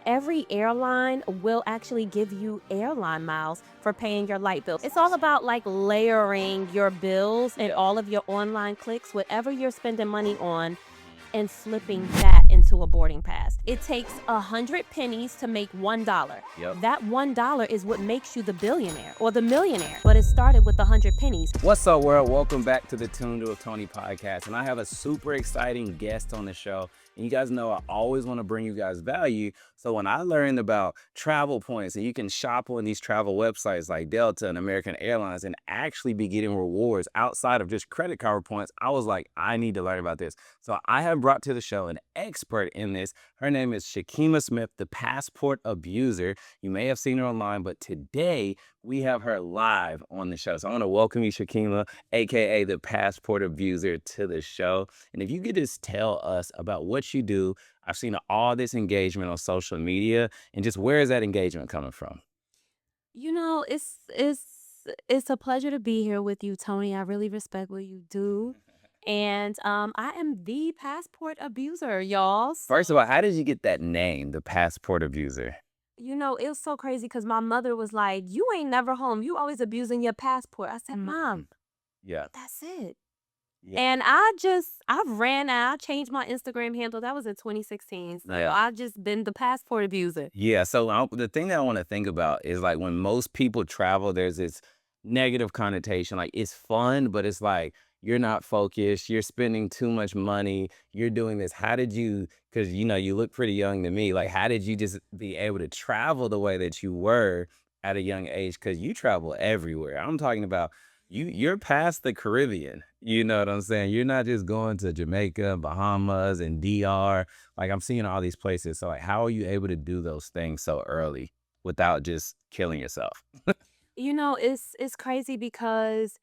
every airline will actually give you airline miles for paying your light bill. It's all about like layering your bills and all of your online clicks, whatever you're spending money on, and flipping that into a boarding pass. It takes 100 pennies to make $1. Yep. That $1 is what makes you the billionaire or the millionaire, but it started with 100 pennies. What's up, world? Welcome back to the Tune to Tony podcast. And I have a super exciting guest on the show. And you guys know I always want to bring you guys value. So when I learned about travel points and you can shop on these travel websites like Delta and American Airlines and actually be getting rewards outside of just credit card points, I was like, I need to learn about this. So I have brought to the show an expert in this. Her name is Shakima Smith, the passport abuser. You may have seen her online, but today we have her live on the show. So I want to welcome you, Shakima, aka the passport abuser, to the show. And if you could just tell us about what you do. I've seen all this engagement on social media, and just where is that engagement coming from? You know, it's a pleasure to be here with you, Tony. I really respect what you do. And I am the passport abuser, y'all. First of all, how did you get that name, the passport abuser? You know, it was so crazy because my mother was like, "You ain't never home. You always abusing your passport." I said, "Mom, Yeah. that's it." Yeah. And I ran out. I changed my Instagram handle. That was in 2016. So Yeah. I've just been the passport abuser. Yeah. So the thing that I want to think about is like when most people travel, there's this negative connotation. Like it's fun, but it's like you're not focused. You're spending too much money. You're doing this. How did you, because you look pretty young to me. Like, how did you just be able to travel the way that you were at a young age? Because you travel everywhere. I'm talking about you're past the Caribbean. You know what I'm saying? You're not just going to Jamaica, Bahamas, and DR. Like I'm seeing all these places. So like, how are you able to do those things so early without just killing yourself? You know, it's crazy because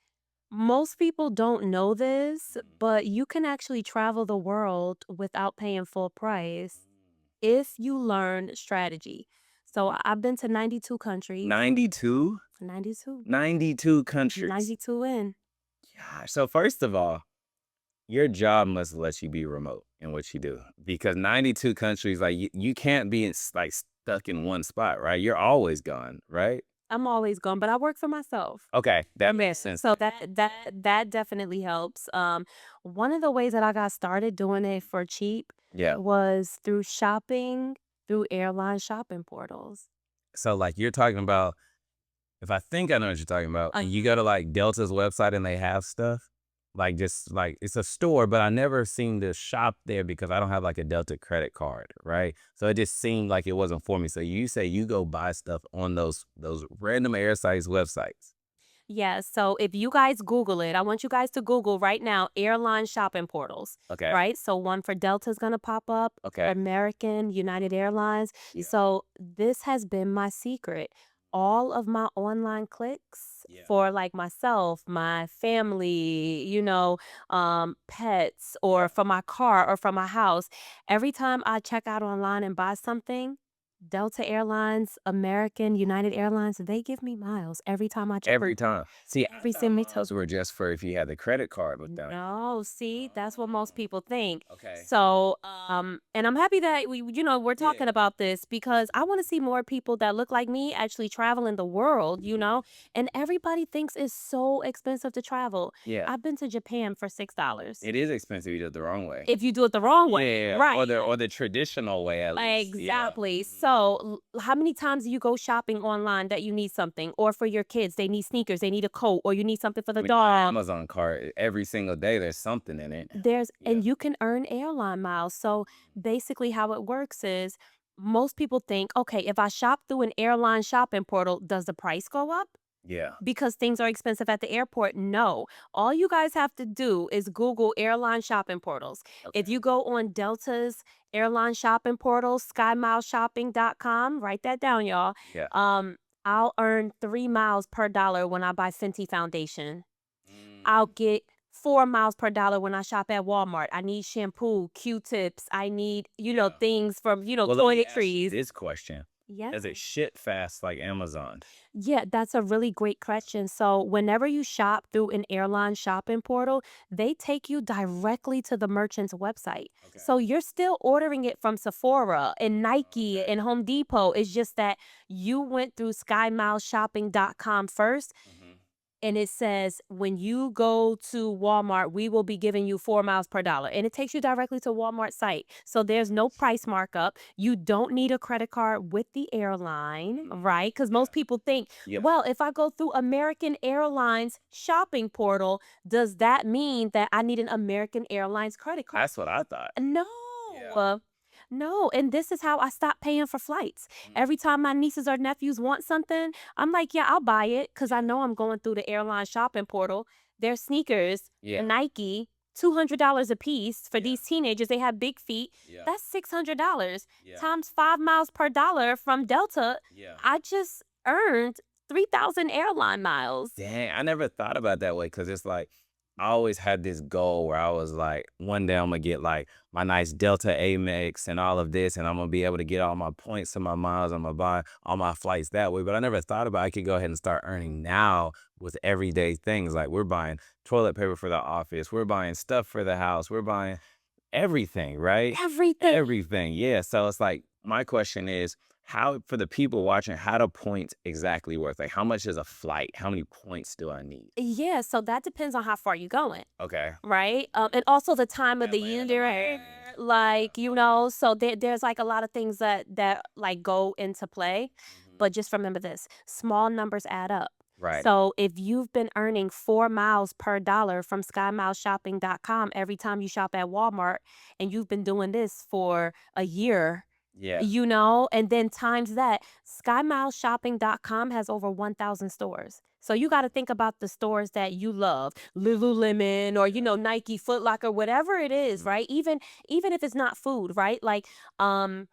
most people don't know this, but you can actually travel the world without paying full price if you learn strategy. So I've been to 92 countries. 92? 92. 92 countries. 92 in. Gosh. So first of all, your job must let you be remote in what you do, because 92 countries, like you can't be like stuck in one spot, right? You're always gone, right? I'm always gone, but I work for myself. Okay, that makes sense. So that definitely helps. One of the ways that I got started doing it for cheap Yeah. was through shopping through airline shopping portals. So like you're talking about, if I think I know what you're talking about, and you go to like Delta's website and they have stuff, like just like it's a store, but I never seem to shop there because I don't have like a Delta credit card, right? So it just seemed like it wasn't for me. So you say you go buy stuff on those random air sites websites. Yeah, so if you guys Google it, I want you guys to Google right now airline shopping portals. Okay. Right? So one for Delta is going to pop up, Okay. American, United Airlines. Yeah. So this has been my secret. All of my online clicks Yeah. for like myself, my family, pets, or for my car or for my house, every time I check out online and buy something, Delta Airlines, American, United Airlines, they give me miles every time I check. Every time. See, Every I thought single miles were just for if you had the credit card with them. No, see, that's what most people think. Okay. So, and I'm happy that we're talking about this because I want to see more people that look like me actually traveling the world, and everybody thinks it's so expensive to travel. Yeah. I've been to Japan for $6. It is expensive. You do it the wrong way. If you do it the wrong way, Yeah. right? Or the traditional way at least. Exactly. So, how many times do you go shopping online that you need something, or for your kids, they need sneakers, they need a coat, or you need something for the dog? Amazon cart, every single day there's something in it. And you can earn airline miles. So basically how it works is most people think, okay, if I shop through an airline shopping portal, does the price go up? Yeah. Because things are expensive at the airport? No. All you guys have to do is Google airline shopping portals. If you go on Delta's airline shopping portal, skymileshopping.com, write that down, y'all. Yeah. I'll earn 3 miles per dollar when I buy Fenty foundation. I'll get 4 miles per dollar when I shop at Walmart. I need shampoo, Q-tips. I need, things from, Well, let me ask you toiletries. this question. Yeah. Does it ship fast like Amazon? Yeah, that's a really great question. So, whenever you shop through an airline shopping portal, they take you directly to the merchant's website. Okay. So, you're still ordering it from Sephora and Nike Okay. and Home Depot. It's just that you went through skymileshopping.com first, Mhm. and it says when you go to Walmart, we will be giving you 4 miles per dollar. And it takes you directly to Walmart site. So there's no price markup. You don't need a credit card with the airline, right? Because Yeah. most people think, Yep. well, if I go through American Airlines shopping portal, does that mean that I need an American Airlines credit card? That's what I thought. No. Yeah. No, and this is how I stopped paying for flights. Every time my nieces or nephews want something, I'm like, yeah, I'll buy it because I know I'm going through the airline shopping portal. Their sneakers, Yeah. Nike, $200 a piece for Yeah. these teenagers. They have big feet. Yeah. That's $600 Yeah. times 5 miles per dollar from Delta. Yeah. I just earned 3,000 airline miles. Dang, I never thought about that way because it's like I always had this goal where I was like, one day I'm gonna get like my nice Delta Amex and all of this, and I'm gonna be able to get all my points and my miles. I'm gonna buy all my flights that way. But I never thought about I could go ahead and start earning now with everyday things. Like we're buying toilet paper for the office, we're buying stuff for the house, we're buying everything, right? Everything. Everything. Yeah. So it's like my question is how for the people watching, how do points exactly work? Like how much is a flight? How many points do I need? Yeah, so that depends on how far you're going. Okay. Right? And also the time of the Atlanta year, to Miami. like, Yeah, okay. so there's like a lot of things that like go into play. Mhm. But just remember this, small numbers add up. Right. So if you've been earning 4 miles per dollar from skymileshopping.com every time you shop at Walmart, and you've been doing this for a year, Yeah. and then times that, skymileshopping.com has over 1,000 stores. So you got to think about the stores that you love, Lululemon or Nike, Foot Locker, whatever it is, Mhm. right? Even if it's not food, right? Like um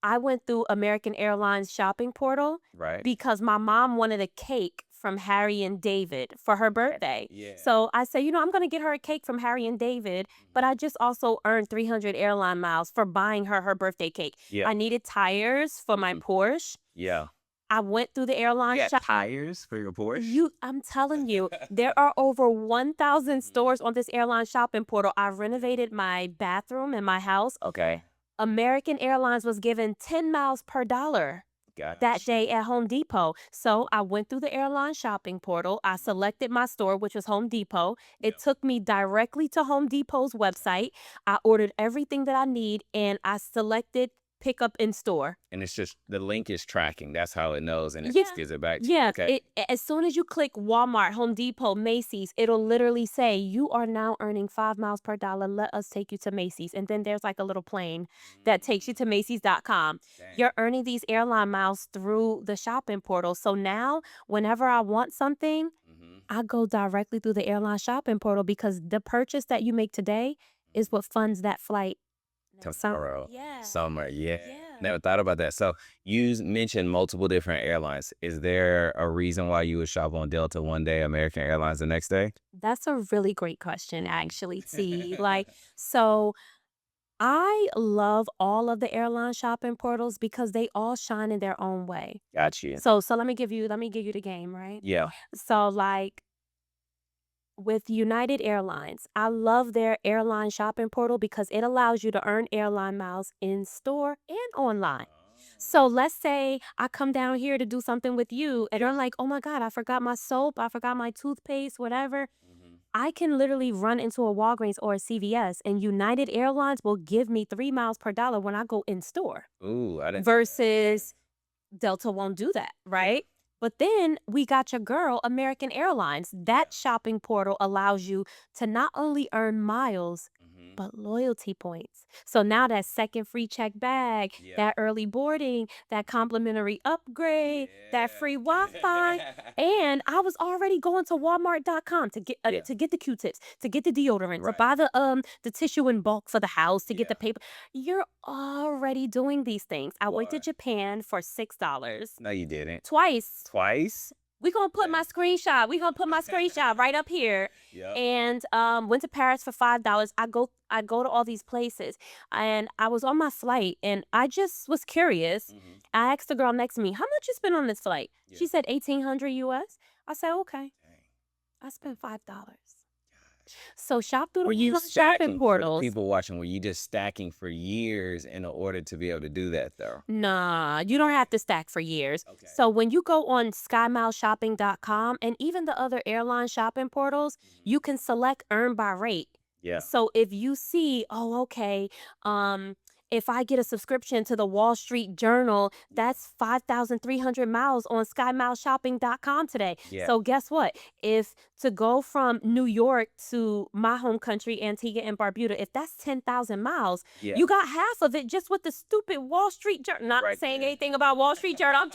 I went through American Airlines shopping portal Right. because my mom wanted a cake from Harry and David for her birthday. Yeah. So I said, I'm going to get her a cake from Harry and David, but I just also earned 300 airline miles for buying her birthday cake. Yeah. I needed tires for my Mhm. Porsche. Yeah. I went through the airline You got shop. tires for your Porsche? I'm telling you, there are over 1,000 Mhm. stores on this airline shopping portal. I renovated my bathroom in my house. Okay. American Airlines was given 10 miles per dollar that Gotcha. day at Home Depot. So I went through the airline shopping portal. I selected my store, which was Home Depot. It Yep. took me directly to Home Depot's website. I ordered everything that I need and I selected pick up in store. And it's just the link is tracking. That's how it knows, and it Yeah. just gives it back to you. Yeah, Okay. as soon as you click Walmart, Home Depot, Macy's, it'll literally say you are now earning 5 miles per dollar. Let us take you to Macy's. And then there's like a little plane that takes you to Macy's.com. Dang. You're earning these airline miles through the shopping portal. So now, whenever I want something, Mhm. I go directly through the airline shopping portal because the purchase that you make today is what funds that flight Tomorrow. Yeah. Summer. Yeah. Yeah. Never thought about that. So you mentioned multiple different airlines. Is there a reason why you would shop on Delta one day, American Airlines the next day? That's a really great question, actually, T. So I love all of the airline shopping portals because they all shine in their own way. Got you. So let me give you the game, right? Yeah. So like with United Airlines, I love their airline shopping portal because it allows you to earn airline miles in store and online. So let's say I come down here to do something with you and you're like, oh my God, I forgot my soap, I forgot my toothpaste, whatever. Mhm. I can literally run into a Walgreens or a CVS and United Airlines will give me 3 miles per dollar when I go in store Ooh, I didn't. versus Delta won't do that, right? But then we got your girl, American Airlines. That shopping portal allows you to not only earn miles, Mhm. but loyalty points. So now that second free check bag, Yeah. that early boarding, that complimentary upgrade, that free Wi-Fi, Yeah. and I was already going to Walmart.com to get Yeah. to get the Q-tips, to get the deodorant, to Right. buy the tissue in bulk for the house, to get the Yeah. paper. You're already doing these things. I went to Boy. Japan for $6. No, you didn't. Twice. Twice? We're going to put my screenshot. We're going to put my screenshot right up here. Yep. And went to Paris for $5. I go to all these places. And I was on my flight and I just was curious. I asked the girl next to me, how much you spent on this flight? Yeah. She said $1,800 US. I said, okay. Dang. I spent $5. So shop through Were the you online stacking shopping for the portals. people watching? Were you just stacking for years in order to be able to do that, though? Nah, you don't have to stack for years. Okay. So when you go on skymileshopping.com and even the other airline shopping portals, you can select earn by rate. Yeah. So if you see, oh, okay, if I get a subscription to the Wall Street Journal, that's 5,300 miles on skymileshopping.com today. Yeah. So guess what? If to go from New York to my home country, Antigua and Barbuda, if that's 10,000 miles, Yeah. you got half of it just with the stupid Wall Street Journal. Not Right saying there. anything about Wall Street Journal.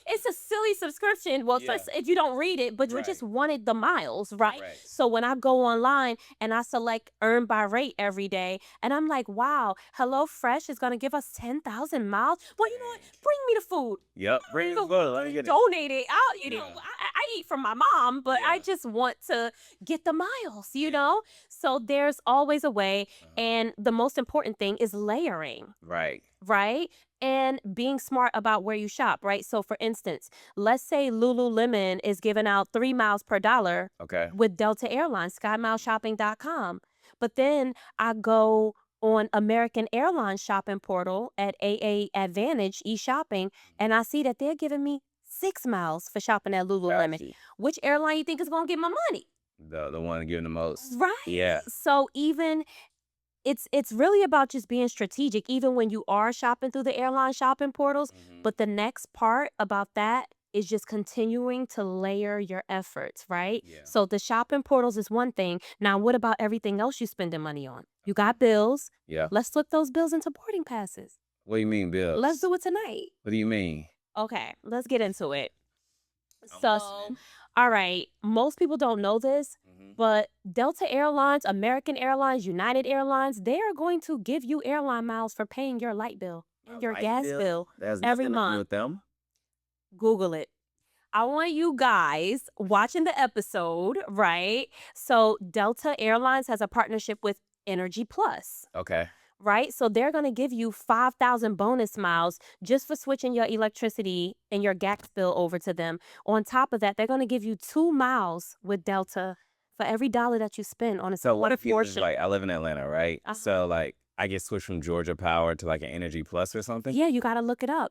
It's a silly subscription. Well, Yeah. if you don't read it, but you Right. just wanted the miles, right? Right. So when I go online and I select earn by rate every day, and I'm like, wow, HelloFresh is going to give us 10,000 miles. Well, you know what? Bring me the food. Yep. Bring the So food. Let me get it. donate it. You know, Yeah. I eat from my mom, but I Yeah. just want to get the miles, you know? So there's always a way. And the most important thing is layering, Right. right? And being smart about where you shop, right? So for instance, let's say Lululemon is giving out 3 miles per dollar Okay. with Delta Airlines, skymileshopping.com. But then I go on American Airlines shopping portal at AA Advantage eShopping, and I see that they're giving me 6 miles for shopping at Lululemon. Gotcha. Which airline you think is going to get my money? The one giving the most. Right. Yeah. So even it's really about just being strategic, even when you are shopping through the airline shopping portals. But the next part about that is just continuing to layer your efforts, right? Yeah. So the shopping portals is one thing. Now, what about everything else you're spending money on? You got bills. Yeah. Let's flip those bills into boarding passes. What do you mean, Bill? Let's do it tonight. What do you mean? Okay, let's get into it. I'm So, listening. all right, most people don't know this, but Delta Airlines, American Airlines, United Airlines, they are going to give you airline miles for paying your light bill and your Light gas bill That's every nothing to do month. with them. Google it. I want you guys watching the episode, right? So Delta Airlines has a partnership with Energy Plus, Okay. right? So they're going to give you 5,000 bonus miles just for switching your electricity and your gas bill over to them. On top of that, they're going to give you 2 miles with Delta for every dollar that you spend on a So what if you portion. like I live in Atlanta, right? Uh-huh. So like I get switched from Georgia Power to like an Energy Plus or something? Yeah, you got to look it up.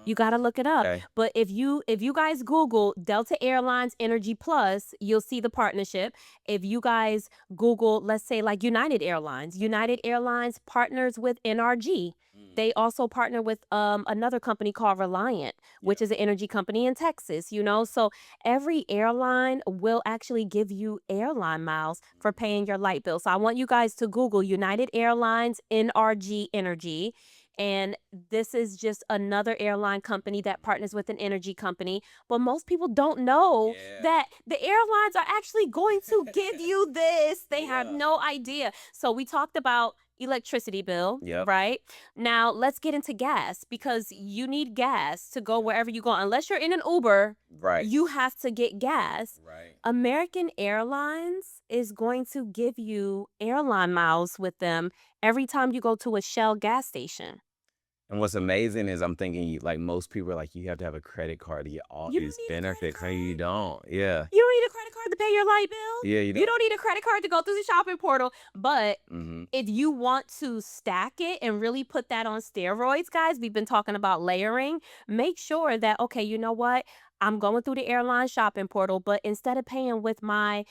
You got to look it up. Okay. But if you guys Google Delta Airlines Energy Plus, you'll see the partnership. If you guys Google, let's say like United Airlines partners with NRG. They also partner with another company called Reliant, which is an energy company in Texas, you know? So every airline will actually give you airline miles for paying your light bill. So I want you guys to Google United Airlines NRG Energy. And this is just another airline company that partners with an energy company. But most people don't know that the airlines are actually going to give you this. They have no idea. So we talked about electricity bill, right? Now let's get into gas, because you need gas to go wherever you go. Unless you're in an Uber, Right. you have to get gas. Right. American Airlines is going to give you airline miles with them every time you go to a Shell gas station. And what's amazing is I'm thinking like most people are like, you have to have a credit card to get all You don't these need a credit benefits. card. And you don't. Yeah. You don't need a credit card to pay your light bill. Yeah, you You don't need a credit card to go through the shopping portal. But Mm-hmm. if you want to stack it and really put that on steroids, guys, we've been talking about layering. Make sure that, okay, you know what? I'm going through the airline shopping portal, but instead of paying with my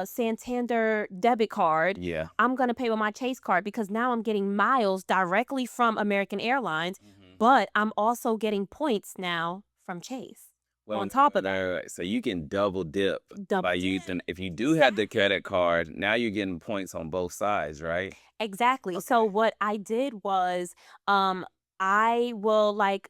Santander debit card, Yeah. I'm going to pay with my Chase card, because now I'm getting miles directly from American Airlines, but I'm also getting points now from Chase. On top of that. Right. So you can double dip Double by dip. using, if you do have the credit card, now you're getting points on both sides, right? Exactly. So what I did was I will like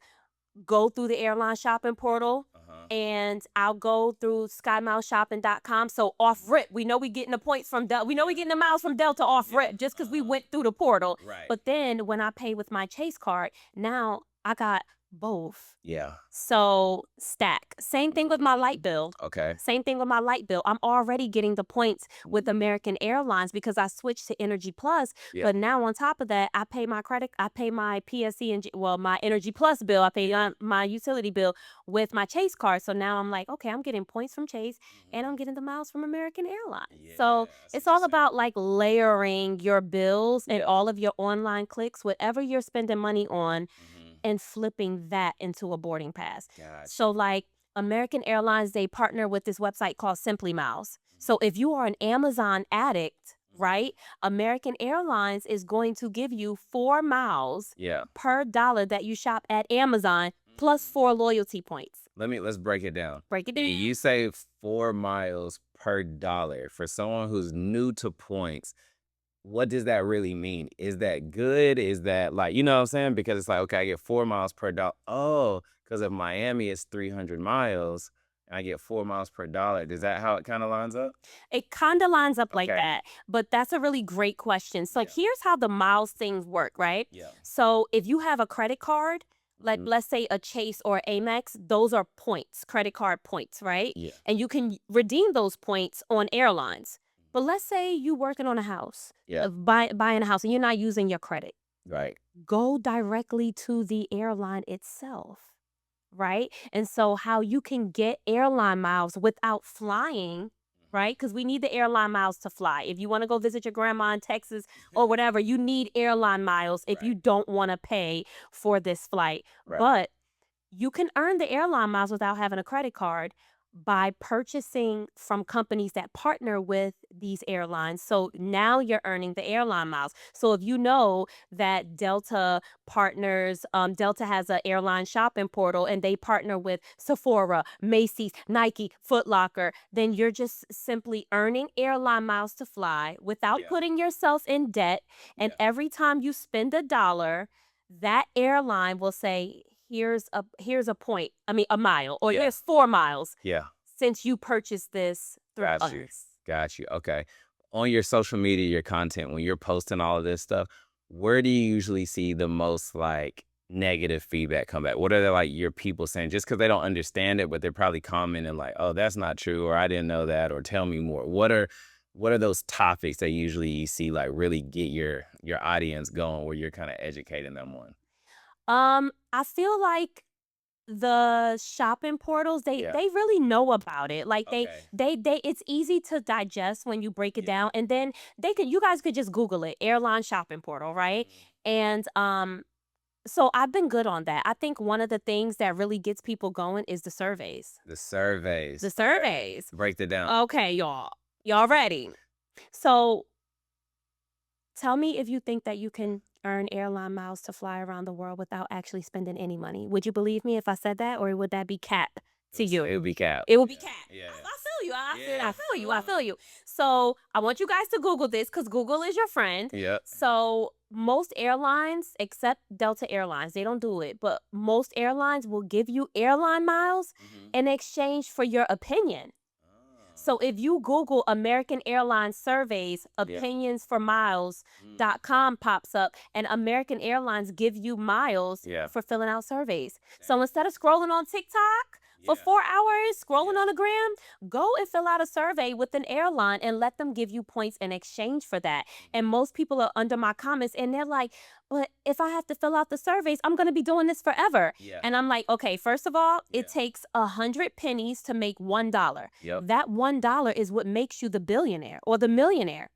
go through the airline shopping portal, and I'll go through skymileshopping.com. So off rip, we know we getting the points from Delta. We know we getting the miles from Delta off rip just because we went through the portal. Right. But then when I pay with my Chase card, now I got Both. Yeah. So stack. Same thing with my light bill. Okay. Same thing with my light bill. I'm already getting the points with American Airlines because I switched to Energy Plus. Yeah. But now on top of that, I pay my PSE and my Energy Plus bill. I pay my utility bill with my Chase card. So now I'm like, okay, I'm getting points from Chase and I'm getting the miles from American Airlines. Yeah, So I see it's what you're all saying. about like layering your bills and all of your online clicks, whatever you're spending money on, and flipping that into a boarding pass. Gotcha. So like American Airlines, they partner with this website called Simply Miles. So if you are an Amazon addict, right, American Airlines is going to give you 4 miles Yeah. per dollar that you shop at Amazon plus 4 loyalty points. Let's break it down. Break it down. You save 4 miles per dollar. For someone who's new to points, what does that really mean? Is that good? Is that like, you know what I'm saying? Because it's like, okay, I get 4 miles per dollar. Oh, because of Miami, it's 300 miles. And I get 4 miles per dollar. Is that how it kind of lines up? It kind of lines up like Okay. that, but that's a really great question. So here's how the miles things work, right? Yeah. So if you have a credit card, like let's say a Chase or Amex, those are points, credit card points, right? Yeah. And you can redeem those points on airlines. But let's say you working on a house, Yeah. buying a house, and you're not using your credit. Right. Go directly to the airline itself, right? And so how you can get airline miles without flying, right? Because we need the airline miles to fly. If you want to go visit your grandma in Texas or whatever, you need airline miles if you don't want to pay for this flight. Right. But you can earn the airline miles without having a credit card by purchasing from companies that partner with these airlines. So now you're earning the airline miles. So if you know that Delta partners, Delta has an airline shopping portal and they partner with Sephora, Macy's, Nike, Foot Locker, then you're just simply earning airline miles to fly without putting yourself in debt. And every time you spend $1, that airline will say, here's a point. I mean, a mile, or here's 4 miles. Yeah. Since you purchased this through us. Got you. Okay. On your social media, your content, when you're posting all of this stuff, where do you usually see the most like negative feedback come back? What are like your people saying? Just because they don't understand it, but they're probably commenting like, "Oh, that's not true," or "I didn't know that," or "Tell me more." What are those topics that usually you see like really get your audience going, where you're kind of educating them on? I feel like the shopping portals, they really know about it. Like they it's easy to digest when you break it down, and then you guys could just Google it, airline shopping portal, right? And so I've been good on that. I think one of the things that really gets people going is the surveys. The surveys. The surveys. Break it down. Okay, y'all ready? So tell me if you think that you can earn airline miles to fly around the world without actually spending any money. Would you believe me if I said that, or would that be cap to you? It would be cap. It would be cap. Yeah. I feel you. I feel you. So I want you guys to Google this because Google is your friend. Yep. So most airlines, except Delta Airlines, they don't do it, but most airlines will give you airline miles in exchange for your opinion. So if you Google American Airlines surveys, opinions for miles.com pops up, and American Airlines give you miles for filling out surveys. So instead of scrolling on TikTok for 4 hours, scrolling on the gram, go and fill out a survey with an airline and let them give you points in exchange for that. And most people are under my comments and they're like, but if I have to fill out the surveys, I'm going to be doing this forever. And I'm like, okay, first of all, it takes 100 pennies to make $1. That $1 is what makes you the billionaire or the millionaire.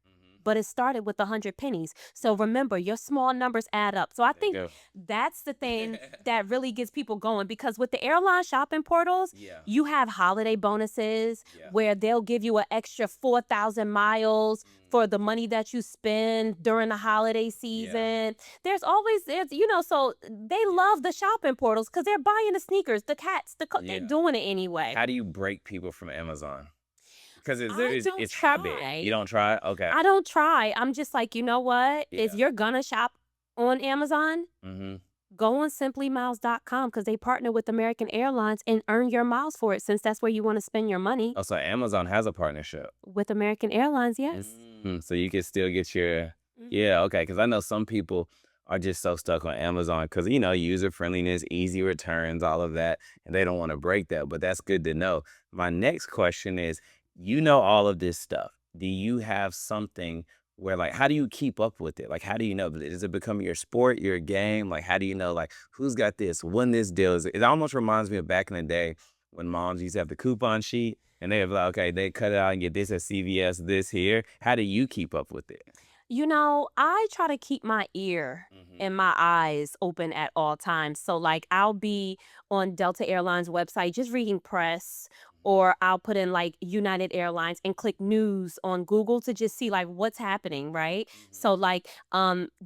But it started with 100 pennies. So remember, your small numbers add up. So I think that's the thing that really gets people going, because with the airline shopping portals, you have holiday bonuses where they'll give you an extra 4,000 miles for the money that you spend during the holiday season. There's so they love the shopping portals because they're buying the sneakers, the cats, they're doing it anyway. How do you break people from Amazon? Because it's try. habit. You don't try? Okay. I don't try. I'm just like, you know what? If you're gonna shop on Amazon, go on simplymiles.com because they partner with American Airlines and earn your miles for it, since that's where you want to spend your money. Oh, so Amazon has a partnership with American Airlines, yes. So you can still get your okay. Because I know some people are just so stuck on Amazon because, user friendliness, easy returns, all of that, and they don't want to break that. But that's good to know. My next question is, all of this stuff. Do you have something where, like, how do you keep up with it? Like, how do you know? Does it become your sport, your game? Like, how do you know, like, who's got this, when this deal is? It almost reminds me of back in the day when moms used to have the coupon sheet and they have like, okay, they cut it out and get this at CVS, this here. How do you keep up with it? I try to keep my ear Hmm. and my eyes open at all times. So, like, I'll be on Delta Airlines website just reading press, or I'll put in like United Airlines and click news on Google to just see like what's happening, right? Hmm. So, like,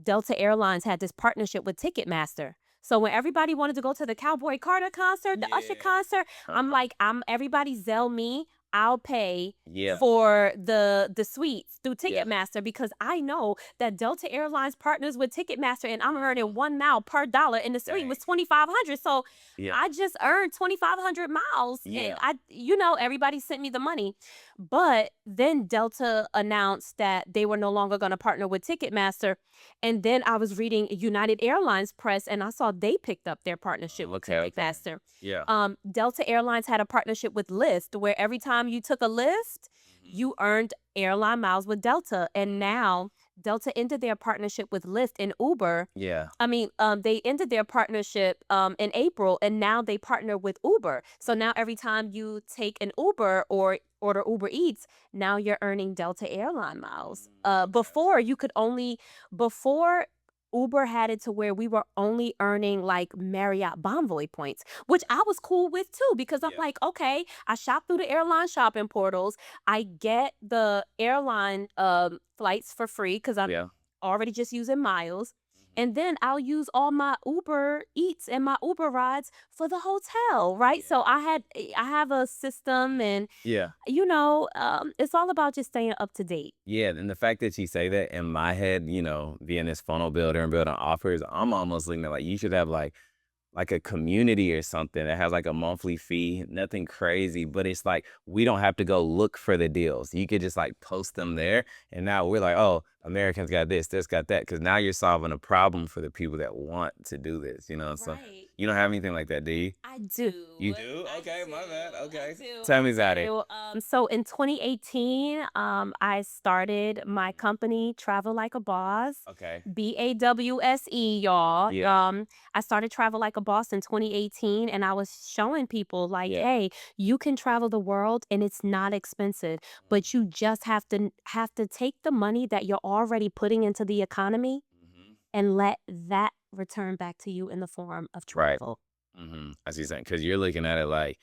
Delta Airlines had this partnership with Ticketmaster. So when everybody wanted to go to the Cowboy Carter concert, the Usher Yeah. concert, I'm like, I'm everybody Zell me. I'll pay Yeah. for the suites through Yeah. Ticketmaster because I know that Delta Airlines partners with Ticketmaster and I'm earning 1 mile per dollar and the suite Dang. was 2,500. So Yeah. I just earned 2,500 miles and Yeah. everybody sent me the money. But then Delta announced that they were no longer going to partner with Ticketmaster. And then I was reading United Airlines press and I saw they picked up their partnership with Okay. Okay. Ticketmaster. Yeah. Delta Airlines had a partnership with Lyft where every time you took a Lyft, Hmm. you earned airline miles with Delta. And now Delta ended their partnership with Lyft and Uber. Yeah. They ended their partnership in April, and now they partner with Uber. So now every time you take an Uber or order Uber Eats, now you're earning Delta airline miles. Okay. Before Uber had it to where we were only earning like Marriott Bonvoy points, which I was cool with too, because I'm Yeah. like, okay, I shop through the airline shopping portals. I get the airline flights for free because I'm Yeah. already just using miles. Hmm. And then I'll use all my Uber Eats and my Uber rides for the hotel, right? So Yeah. I have a system, and Yeah. it's all about just staying up to date. Yeah, and the fact that you say that in my head, being this funnel builder and building offers, I'm almost looking at like you should have like a community or something that has like a monthly fee, nothing crazy, but it's like we don't have to go look for the deals. You could just like post them there. And now we're like, oh, Americans got this got that. Cause now you're solving a problem for the people that want to do this. So Right. you don't have anything like that, do you? I do. You do? I Okay, my bad. do. I Okay. do. Tell I me about it. do. So in 2018, I started my company, Travel Like a Boss, Okay. BAWSE, y'all. Yeah. I started Travel Like a Boss in 2018, and I was showing people like, Yeah. hey, you can travel the world and it's not expensive, but you just have to take the money that you're already putting into the economy Hmm. and let that return back to you in the form of Right. travel. I see saying because you're looking at it like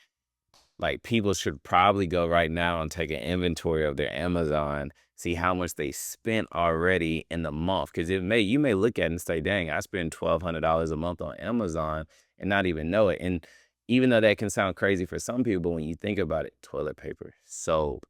people should probably go right now and take an inventory of their Amazon, see how much they spent already in the month. Because you may look at it and say, "Dang, I spend $1,200 a month on Amazon and not even know it." And even though that can sound crazy for some people, but when you think about it, toilet paper, soap,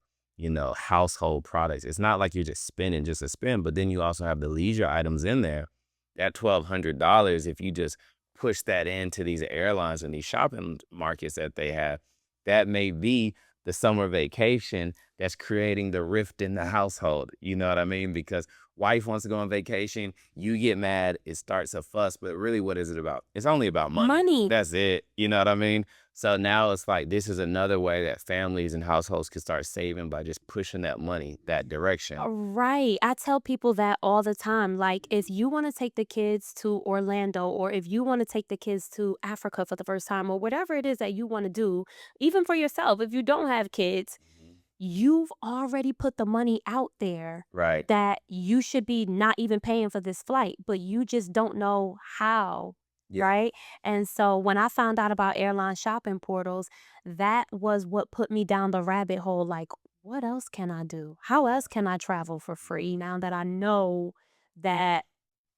household products, it's not like you're just spending just to spend. But then you also have the leisure items in there. That $1,200, if you just push that into these airlines and these shopping markets that they have, that may be the summer vacation that's creating the rift in the household. You know what I mean? Because wife wants to go on vacation, you get mad, it starts a fuss, but really what is it about? It's only about money. Money. That's it. You know what I mean? So now it's like this is another way that families and households can start saving by just pushing that money that direction. Right. I tell people that all the time. Like, if you want to take the kids to Orlando, or if you want to take the kids to Africa for the first time, or whatever it is that you want to do, even for yourself, if you don't have kids, Mhm. you've already put the money out there Right. that you should be not even paying for this flight, but you just don't know how. Yeah. Right. And so when I found out about airline shopping portals, that was what put me down the rabbit hole. Like, what else can I do? How else can I travel for free now that I know that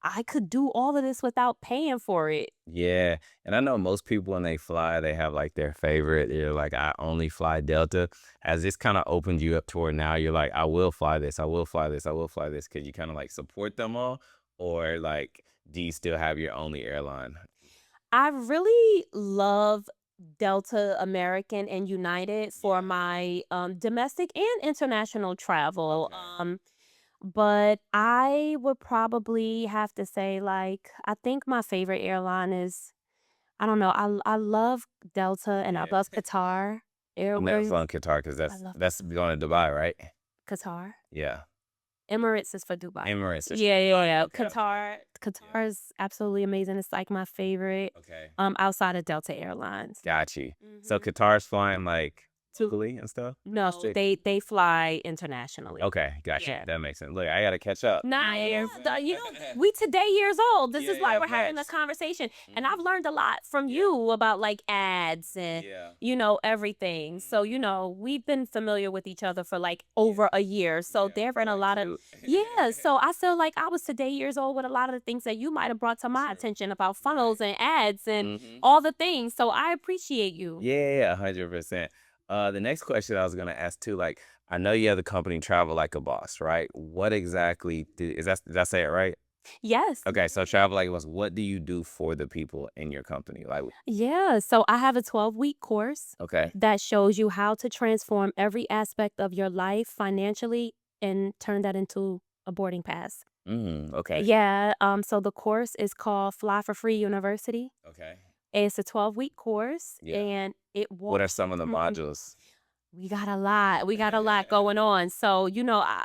I could do all of this without paying for it? Yeah, and I know most people when they fly, they have like their favorite. They're like, I only fly Delta. Has this kind of opened you up toward now? You're like, I will fly this. I will fly this. I will fly this. Could you kind of like support them all, or like, do you still have your only airline? I really love Delta, American, and United for Yeah. my domestic and international travel. Okay. But I would probably have to say, like, I think my favorite airline is, I don't know, I love Delta and I Yeah. love Qatar I'm never Airways. flown Qatar because I love that's going to Dubai, right? Qatar. Yeah. Emirates is for Dubai. Emirates. Yeah, yeah, yeah. Okay, okay. Qatar is absolutely amazing. It's like my favorite, Okay. outside of Delta Airlines. Got you. So Mhm. Qatar's flying like To locally and stuff? No, Straight. they fly internationally. Okay, got you. Yeah. That makes sense. Look, I gotta catch up. Yeah, we today years old. This Yeah, is why yeah, we're having this facts. conversation, and I've Mhm. learned a lot from Yeah. you about like ads and Yeah. everything. So Mhm. we've been familiar with each other for like Yeah. over a year. So Yeah. there have For been a like lot of, two. yeah. So I feel like I was today years old with a lot of the things that you might have brought to my True. attention about Right. funnels and ads and Mhm. all the things. So I appreciate you. Yeah, 100%. The next question I was gonna ask too, like, I know you have the company Travel Like a Boss, right? What exactly did I say it right? Yes. Okay, so Travel Like a Boss, what do you do for the people in your company? Like, Yeah, so I have a 12-week course okay. that shows you how to transform every aspect of your life financially and turn that into a boarding pass. Okay. Yeah, so the course is called Fly for Free University. Okay. It's a 12-week course Yeah. and it What are walks some of the Mhm. modules? We got a lot. We got a lot going on. So,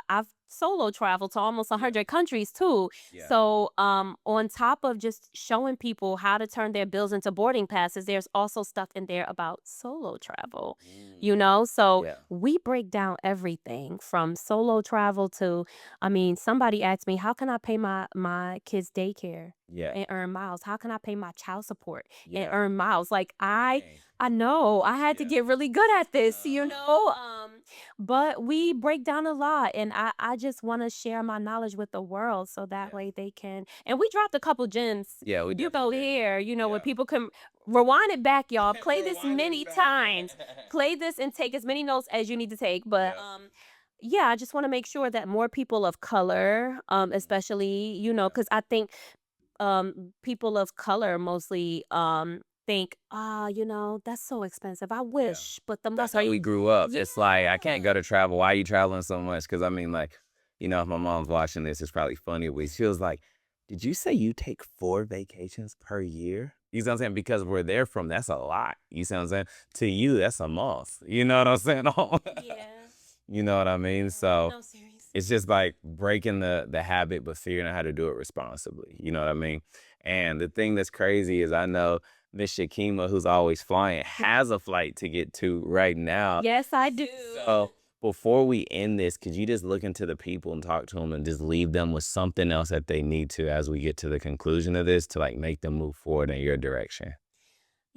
I've solo traveled to almost Yeah. 100 countries too. Yeah. So, on top of just showing people how to turn their bills into boarding passes, there's also stuff in there about solo travel, So Yeah. we break down everything from solo travel to, I mean, somebody asked me, how can I pay my kids' daycare Yeah. and earn miles? How can I pay my child support and Yeah. earn miles? Like Dang. I know. I had to Yeah. get really good at this, Uh-huh. but we break down a lot, and I just want to share my knowledge with the world so that Yeah. way they can. And we dropped a couple gems, Yeah, we definitely did. here, where Yeah. people can rewind it back, y'all. Play this Rewind it many back. times. Play this and take as many notes as you need to take. But Yep. yeah, I just want to make sure that more people of color, Mhm. especially, Yeah. because I think people of color mostly think, that's so expensive. I Yeah. wish, but the That's most are how we grew up. yeah. It's like, I can't go to travel. Why are you traveling so much? Because I mean, like, if my mom's watching this, it's probably funny, but she was like, did you say you take 4 vacations per year? You see what I'm saying? Because where they're from, that's a lot. You see what I'm saying? To you, that's a month. You know what I'm saying? Yeah. You know what I mean? So No, serious. it's just like breaking the habit, but figuring out how to do it responsibly. You know what I mean? And the thing that's crazy is I know Miss Shakima, who's always flying, has a flight to get to right now. Yes, I do. So before we end this, could you just look into the people and talk to them and just leave them with something else that they need to as we get to the conclusion of this to like make them move forward in your direction?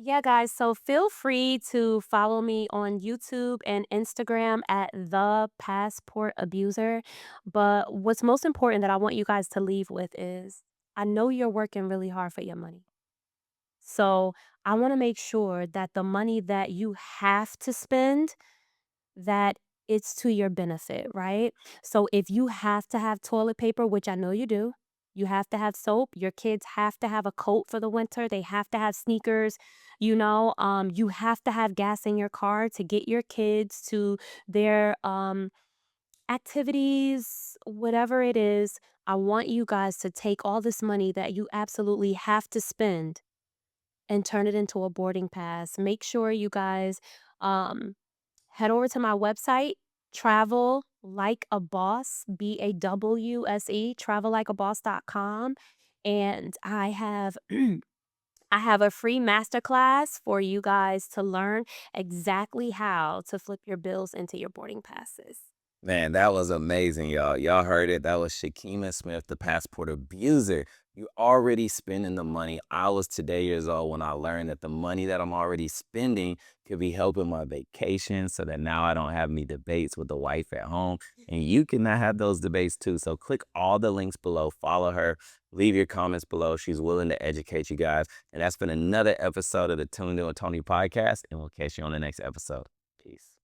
Yeah, guys. So feel free to follow me on YouTube and Instagram at The Passport Abuser. But what's most important that I want you guys to leave with is I know you're working really hard for your money. So I want to make sure that the money that you have to spend, that it's to your benefit, right? So if you have to have toilet paper, which I know you do, you have to have soap, your kids have to have a coat for the winter, they have to have sneakers, you have to have gas in your car to get your kids to their activities, whatever it is. I want you guys to take all this money that you absolutely have to spend and turn it into a boarding pass. Make sure you guys um, head over to my website, travel like a boss, BAWSE, travellikeaboss.com. And I have I have a free masterclass for you guys to learn exactly how to flip your bills into your boarding passes. Man, that was amazing, y'all. Y'all heard it. That was Shakima Smith, the passport abuser. You already spending the money. I was today years old when I learned that the money that I'm already spending could be helping my vacation so that now I don't have any debates with the wife at home. And you can not have those debates too. So click all the links below, follow her, leave your comments below. She's willing to educate you guys. And that's been another episode of the Tuned In with Tony podcast. And we'll catch you on the next episode. Peace.